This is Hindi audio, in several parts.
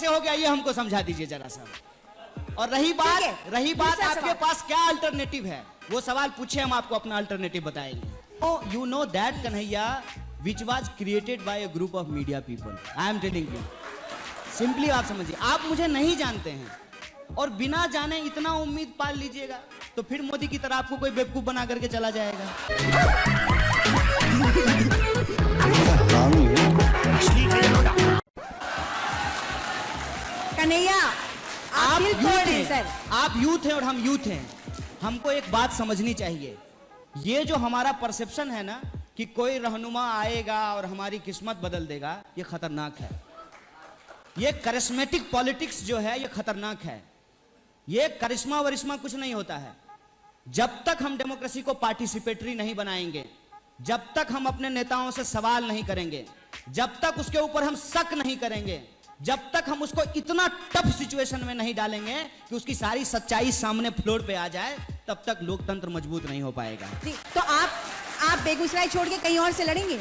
कैसे हो गया ये हमको समझा दीजिए जरा सा। और रही बात आपके पास क्या अल्टरनेटिव है, वो सवाल पूछे, हम आपको अपना अल्टरनेटिव बताएंगे। You know that Kanhaiya which was created by a group of media people, I am telling you. Simply आप समझिए, आप मुझे नहीं जानते हैं और बिना जाने इतना उम्मीद पाल लीजिएगा तो फिर मोदी की तरह आपको कोई बेवकूफ बना करके चला जाएगा। कन्हैया आप यूथ हैं और हम यूथ हैं। हमको एक बात समझनी चाहिए, ये जो हमारा परसेप्शन है ना कि कोई रहनुमा आएगा और हमारी किस्मत बदल देगा, ये खतरनाक है। ये करिश्मेटिक पॉलिटिक्स जो है ये खतरनाक है। ये करिश्मा वरिश्मा कुछ नहीं होता है। जब तक हम डेमोक्रेसी को पार्टिसिपेटरी नहीं बनाएंगे, जब तक हम अपने नेताओं से सवाल नहीं करेंगे, जब तक उसके ऊपर हम शक नहीं करेंगे, जब तक हम उसको इतना टफ सिचुएशन में नहीं डालेंगे कि उसकी सारी सच्चाई सामने फ्लोर पे आ जाए, तब तक लोकतंत्र मजबूत नहीं हो पाएगा। तो आप बेगूसराय छोड़ के कहीं और से लड़ेंगे?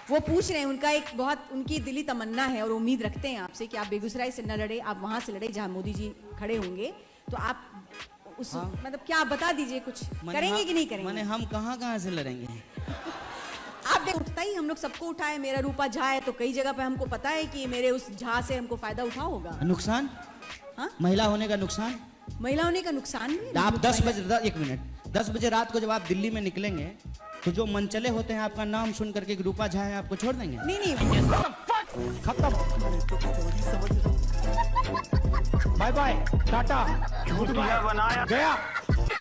वो पूछ रहे हैं, उनका एक बहुत उनकी दिली तमन्ना है और उम्मीद रखते हैं आपसे कि आप बेगूसराय से न लड़े, आप वहां से लड़े जहां मोदी जी खड़े होंगे। तो आप उस मतलब क्या आप बता दीजिए, कुछ करेंगे कि नहीं करेंगे? माने हम कहां से लड़ेंगे? आप उठता ही हम लोग सबको उठाए, मेरा रूपा झा है तो कई जगह पे हमको पता है कि मेरे उस झा से हमको फायदा उठा होगा। नुकसान? हाँ? महिला होने का नुकसान? महिला होने का नुकसान भी? आप 10 बजे, एक मिनट, 10 बजे रात को जब आप दिल्ली में निकलेंगे तो जो मनचले होते हैं आपका नाम सुन करके रूपा झा है आपको छोड़ देंगे? नहीं खत्म, बाय बाय, टाटा, गया।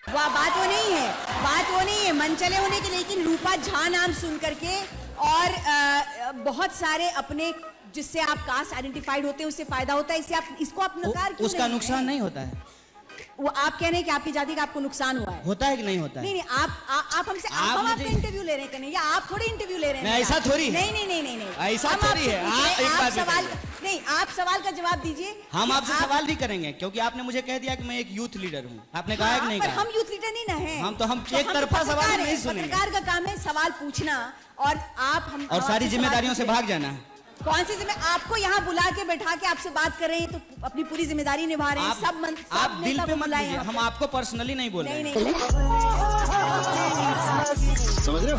वाह, बात वो नहीं है मनचले होने की, लेकिन रूपा झा नाम सुन करके और बहुत सारे अपने जिससे आप कास्ट आइडेंटिफाइड होते हैं उससे फायदा होता है, इसको आप नकार क्यों? उसका नुकसान नहीं होता है। वो आप कह रहे हैं कि आपकी जाति का आपको नुकसान हुआ है? होता है कि नहीं होता है? नहीं, आप हमसे हम आपका इंटरव्यू ले रहे हैं कन्हैया, आप थोड़ी इंटरव्यू ले रहे हैं। ऐसा थोड़ी नहीं, ऐसा थोड़ी है। आप सवाल का जवाब दीजिए। हम आपसे सवाल भी करेंगे क्योंकि आपने मुझे कह दिया कि मैं एक यूथ लीडर हूँ। आपने कहा कि नहीं कहा? हम यूथ लीडर नहीं ना है। हम एक तरफा सवाल नहीं सुनेंगे। पत्रकार का काम है सवाल पूछना और सारी जिम्मेदारियों से भाग जाना। कौन सी जिम्मेदारी? आपको यहाँ बुला के बैठा के आपसे बात कर रहे हैं तो अपनी पूरी जिम्मेदारी निभा रहे हैं। आप दिल पे मत लीजिए, हम आपको पर्सनली नहीं बोल रहे हैं। समझ रहे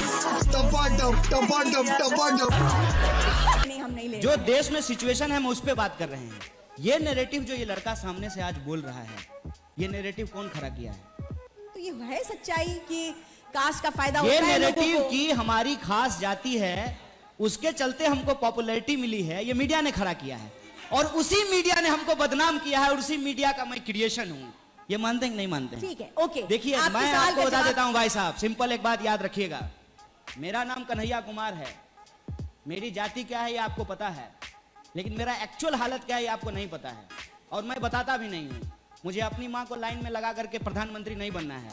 नहीं, हम नहीं ले। जो देश में सिचुएशन है हम उस पे बात कर रहे हैं। ये नैरेटिव जो ये लड़का सामने से आज बोल रहा है, ये नैरेटिव कौन खड़ा किया है? तो ये है सच्चाई कि कास्ट का फायदा ये होता है लोगों नैरेटिव को। की हमारी खास जाति है, उसके चलते हमको पॉपुलैरिटी मिली है, ये मीडिया ने खड़ा किया है और उसी मीडिया ने हमको बदनाम किया है और उसी मीडिया का मैं क्रिएशन हूँ। ये मानते हैं कि नहीं मानते? ठीक है, ओके। देखिए, मैं आपको बता देता हूँ भाई साहब, सिंपल एक बात याद रखिएगा। मेरा नाम कन्हैया कुमार है, मेरी जाति क्या है ये आपको पता है, लेकिन मेरा एक्चुअल हालत क्या है ये आपको नहीं पता है और मैं बताता भी नहीं हूँ। मुझे अपनी माँ को लाइन में लगा करके प्रधानमंत्री नहीं बनना है,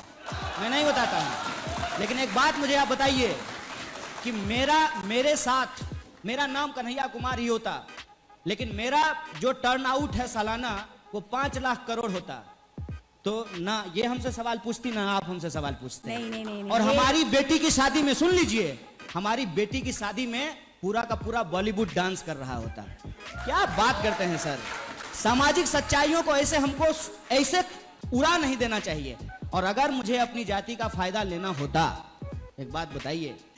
मैं नहीं बताता हूँ। लेकिन एक बात मुझे आप बताइए कि मेरे साथ मेरा नाम कन्हैया कुमार ही होता, लेकिन मेरा जो टर्न आउट है सालाना वो 5 लाख करोड़ होता, तो ना ये हमसे सवाल पूछती ना आप हमसे सवाल पूछते। नहीं, और हमारी बेटी की शादी में, सुन लीजिए, हमारी बेटी की शादी में पूरा का पूरा बॉलीवुड डांस कर रहा होता। क्या बात करते हैं सर? सामाजिक सच्चाइयों को हमको ऐसे उड़ा नहीं देना चाहिए। और अगर मुझे अपनी जाति का फायदा लेना होता, एक बात बताइए,